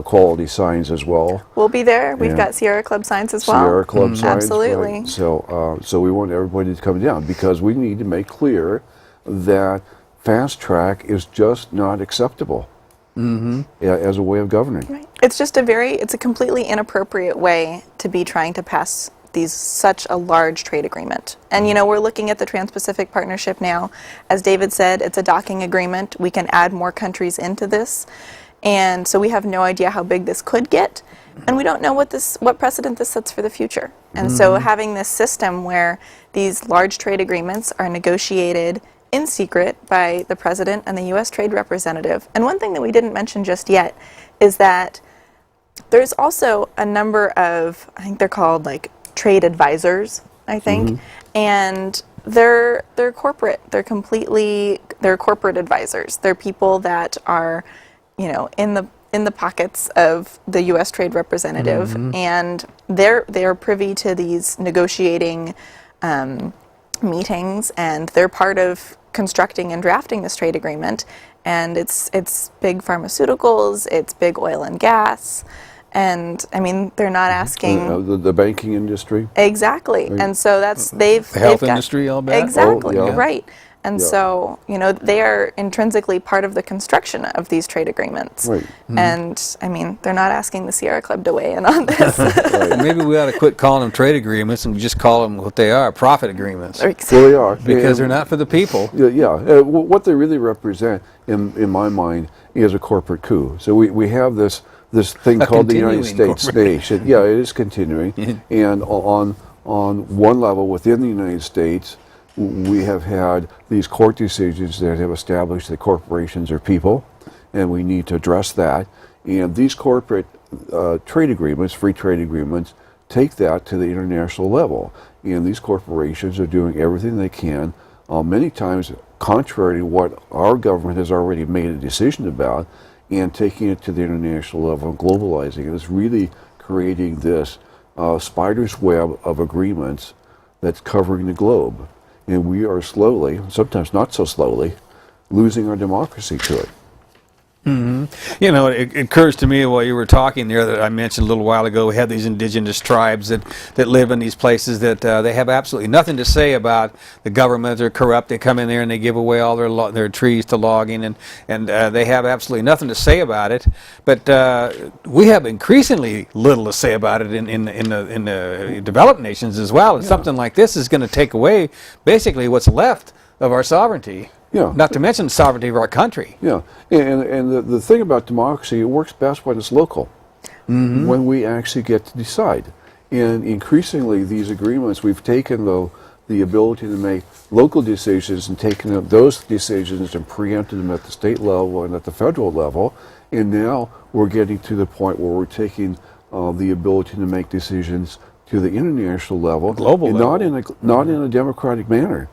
quality signs as well. We'll be there. We've got Sierra Club signs as well. Sierra Club signs, absolutely. Right. So we want everybody to come down because we need to make clear that fast track is just not acceptable. As a way of governing. Right. It's just it's a completely inappropriate way to be trying to pass such a large trade agreement. And we're looking at the Transpacific Partnership now. As David said, it's a docking agreement. We can add more countries into this. And so we have no idea how big this could get. And we don't know what precedent this sets for the future. And so having this system where these large trade agreements are negotiated in secret by the President and the U.S. Trade Representative. And one thing that we didn't mention just yet is that there's also a number of, I think they're called like trade advisors, I think, and they're corporate. They're corporate advisors. They're people that are, in the pockets of the U.S. Trade Representative, and they're privy to these negotiating meetings, and they're part of constructing and drafting this trade agreement. And it's big pharmaceuticals, it's big oil and gas, and I mean they're not asking the banking industry. Exactly, right. And so that's the health industry, I'll bet. Exactly, right. And so, they are intrinsically part of the construction of these trade agreements. Right. And, I mean, they're not asking the Sierra Club to weigh in on this. Right. Maybe we ought to quit calling them trade agreements and just call them what they are, profit agreements. Exactly. Well, they are. Because they're not for the people. What they really represent, in my mind, is a corporate coup. So we have this thing called the United States nation. Yeah, it is continuing. And on one level within the United States, we have had these court decisions that have established that corporations are people, and we need to address that. And these corporate trade agreements, free trade agreements, take that to the international level. And these corporations are doing everything they can, many times contrary to what our government has already made a decision about, and taking it to the international level and globalizing it. It's really creating this spider's web of agreements that's covering the globe. And we are slowly, sometimes not so slowly, losing our democracy to it. You know, it occurs to me while you were talking there that I mentioned a little while ago, we have these indigenous tribes that live in these places that they have absolutely nothing to say about the government. They're corrupt. They come in there and they give away all their trees to logging, and they have absolutely nothing to say about it. But we have increasingly little to say about it in the developed nations as well. And something like this is going to take away basically what's left of our sovereignty. Yeah. Not to mention the sovereignty of our country. Yeah, and the thing about democracy, it works best when it's local, when we actually get to decide. And increasingly, these agreements, we've taken the ability to make local decisions and taken up those decisions and preempted them at the state level and at the federal level. And now we're getting to the point where we're taking the ability to make decisions to the international level, global level. Not in a democratic manner.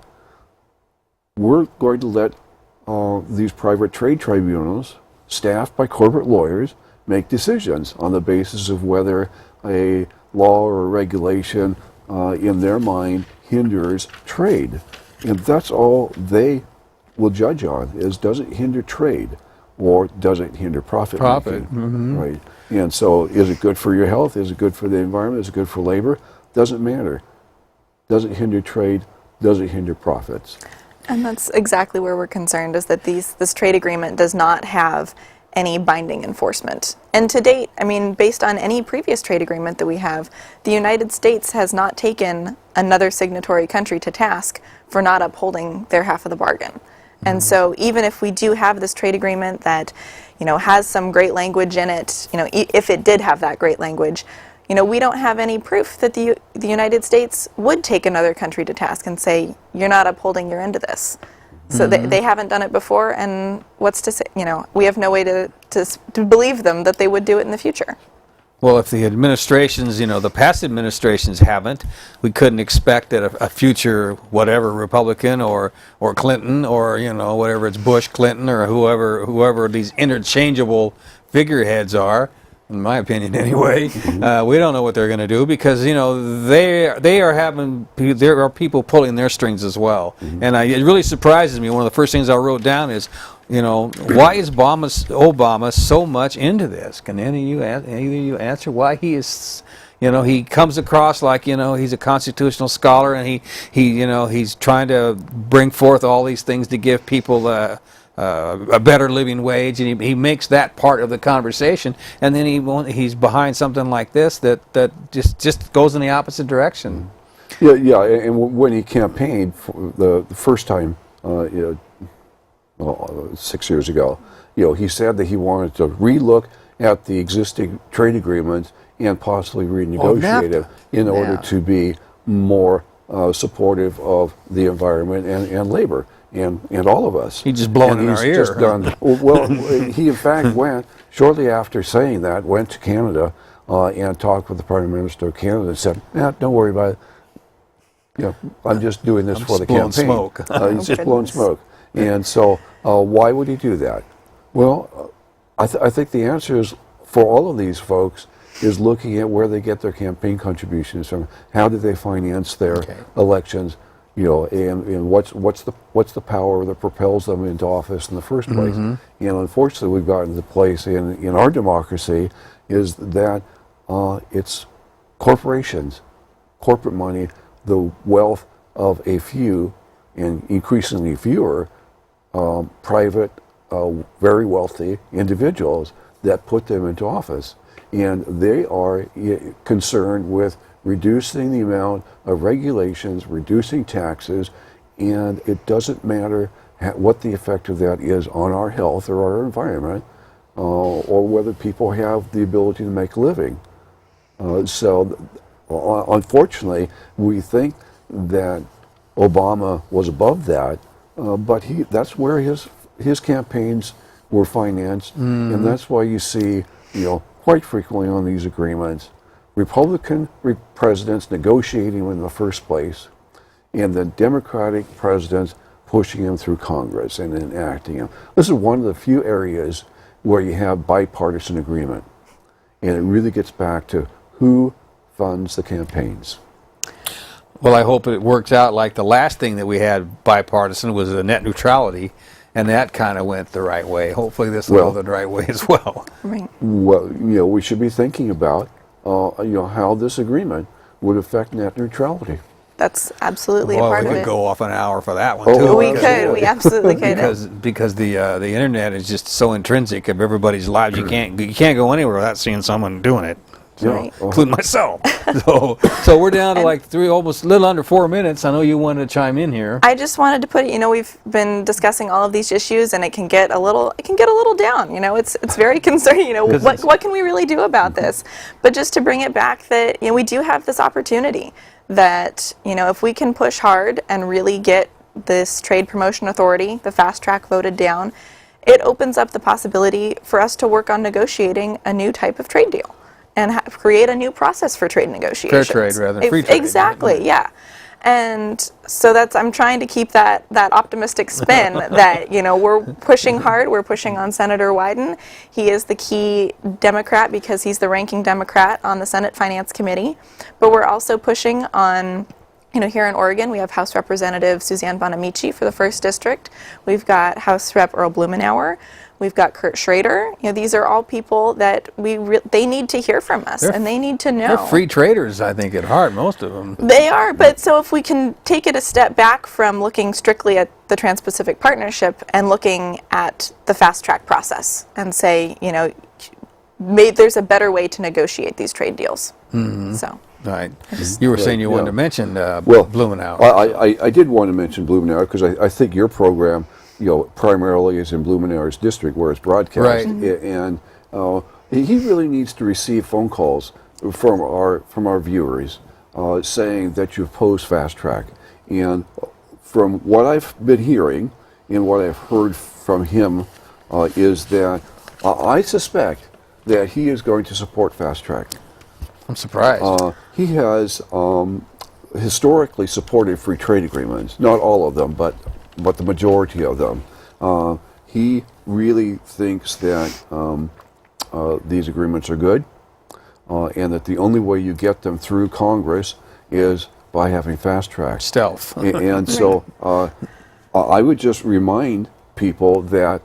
We're going to let these private trade tribunals, staffed by corporate lawyers, make decisions on the basis of whether a law or a regulation, in their mind, hinders trade. And that's all they will judge on, is does it hinder trade or does it hinder profit making? Right. And so is it good for your health? Is it good for the environment? Is it good for labor? Doesn't matter. Does it hinder trade? Does it hinder profits? And that's exactly where we're concerned, is that this trade agreement does not have any binding enforcement. And to date, I mean, based on any previous trade agreement that we have, the United States has not taken another signatory country to task for not upholding their half of the bargain. And so even if we do have this trade agreement that, you know, has some great language in it, you know, if it did have that great language, you know, we don't have any proof that the United States would take another country to task and say, you're not upholding your end of this. So they haven't done it before, and what's to say, you know, we have no way to believe them that they would do it in the future. Well, if the administrations, you know, the past administrations haven't, we couldn't expect that a future, whatever, Republican or Clinton or, you know, whatever it's Bush, Clinton, or whoever these interchangeable figureheads are, in my opinion anyway, we don't know what they're going to do, because, you know, there are people pulling their strings as well. And it really surprises me. One of the first things I wrote down is, you know, why is Obama so much into this? Can either of you answer why he is? You know, he comes across like, you know, he's a constitutional scholar, and he you know, he's trying to bring forth all these things to give people a better living wage, and he makes that part of the conversation, and then he's behind something like this that just goes in the opposite direction. Yeah, and when he campaigned for the first time, 6 years ago, you know, he said that he wanted to relook at the existing trade agreements and possibly renegotiate it in order to be more supportive of the environment and labor. And all of us. He's just blowing in our ear. Just done. Well, he in fact went, shortly after saying that, went to Canada and talked with the Prime Minister of Canada and said, don't worry about it. You know, I'm just doing this for the campaign. Smoke. He's just blowing smoke. And so why would he do that? Well, I think the answer is, for all of these folks, is looking at where they get their campaign contributions from. How do they finance their elections? You know, and what's the power that propels them into office in the first place? And unfortunately, we've gotten to the place in our democracy is that it's corporations, corporate money, the wealth of a few, and increasingly fewer, private, very wealthy individuals that put them into office. And they are concerned with reducing the amount of regulations, reducing taxes, and it doesn't matter what the effect of that is on our health or our environment, or whether people have the ability to make a living. So unfortunately, we think that Obama was above that, but that's where his campaigns were financed, and that's why you see, you know, quite frequently on these agreements, Republican presidents negotiating them in the first place, and the Democratic presidents pushing them through Congress and enacting them. This is one of the few areas where you have bipartisan agreement, and it really gets back to who funds the campaigns. Well, I hope it works out like the last thing that we had bipartisan was net neutrality. and that kind of went the right way. Hopefully this will go the right way as well. Right. Well, we should be thinking about, how this agreement would affect net neutrality. That's absolutely a part we of could it. go off an hour for that one too. We could. We absolutely could. Because the internet is just so intrinsic of everybody's lives. You can't go anywhere without seeing someone doing it. So, Right. including myself. so we're down to like almost a little under 4 minutes. I know you wanted to chime in here. I just wanted to put, we've been discussing all of these issues, and it can get a little down. It's very concerning. What can we really do about this? But just to bring it back, that we do have this opportunity. That if we can push hard and really get this Trade Promotion Authority, the fast track, voted down, it opens up the possibility for us to work on negotiating a new type of trade deal. And create a new process for trade negotiations. Fair trade rather than free trade. Exactly, yeah. And so I'm trying to keep that optimistic spin that, we're pushing hard. We're pushing on Senator Wyden. He is the key Democrat because he's the ranking Democrat on the Senate Finance Committee. But we're also pushing on, here in Oregon, we have House Representative Suzanne Bonamici for the 1st District. We've got House Rep Earl Blumenauer. We've got Kurt Schrader. These are all people that they need to hear from us, and they need to know. They're free traders, I think, at heart, most of them. They are, but so if we can take it a step back from looking strictly at the Trans-Pacific Partnership and looking at the fast track process and say, there's a better way to negotiate these trade deals. Mm-hmm. So. Right. You were saying you wanted to mention Blumenauer. I did want to mention Blumenauer because I think your program, primarily is in Blumenauer's district where it's broadcast. Right. And he really needs to receive phone calls from our viewers saying that you oppose fast track. And from what I've been hearing and what I've heard from him is that I suspect that he is going to support fast track. I'm surprised. He has historically supported free trade agreements. Not all of them, but the majority of them. He really thinks that these agreements are good, and that the only way you get them through Congress is by having fast track. Stealth. And so I would just remind people that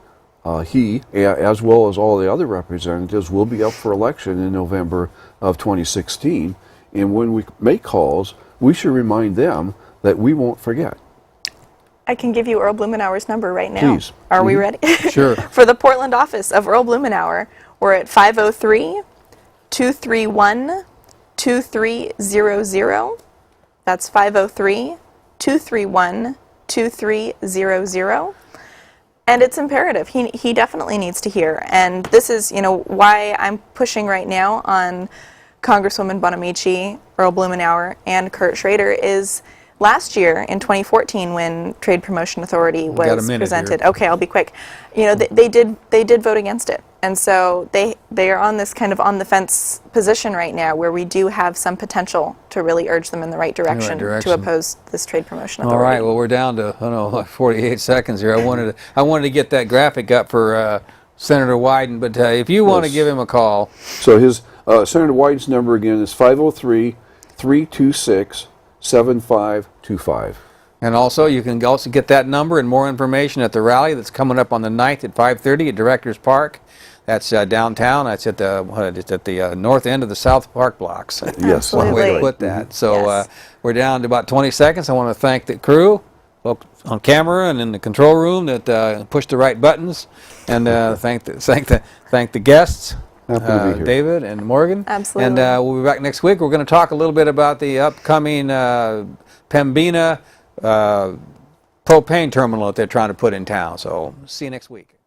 he, as well as all the other representatives, will be up for election in November of 2016. And when we make calls, we should remind them that we won't forget. I can give you Earl Blumenauer's number right now. Please. Are we ready? Sure. For the Portland office of Earl Blumenauer, we're at 503-231-2300. That's 503-231-2300. And it's imperative. He definitely needs to hear. And this is, why I'm pushing right now on Congresswoman Bonamici, Earl Blumenauer, and Kurt Schrader is last year in 2014 when Trade Promotion Authority was presented. Here. Okay, I'll be quick. They did vote against it. And so they are on this kind of on the fence position right now where we do have some potential to really urge them in the right direction to oppose this Trade Promotion Authority. All right, well, we're down to 48 seconds here. I wanted to get that graphic up for Senator Wyden, but if you want to give him a call. So his Senator Wyden's number again is 503-326-7525. And also, you can also get that number and more information at the rally that's coming up on the 9th at 5:30 at Directors Park. That's downtown. That's at the north end of the South Park blocks. Yes, one way to put that. So we're down to about 20 seconds. I want to thank the crew, folks on camera and in the control room that pushed the right buttons, and thank the guests. David and Morgan. Absolutely. And we'll be back next week. We're going to talk a little bit about the upcoming Pembina propane terminal that they're trying to put in town. So see you next week.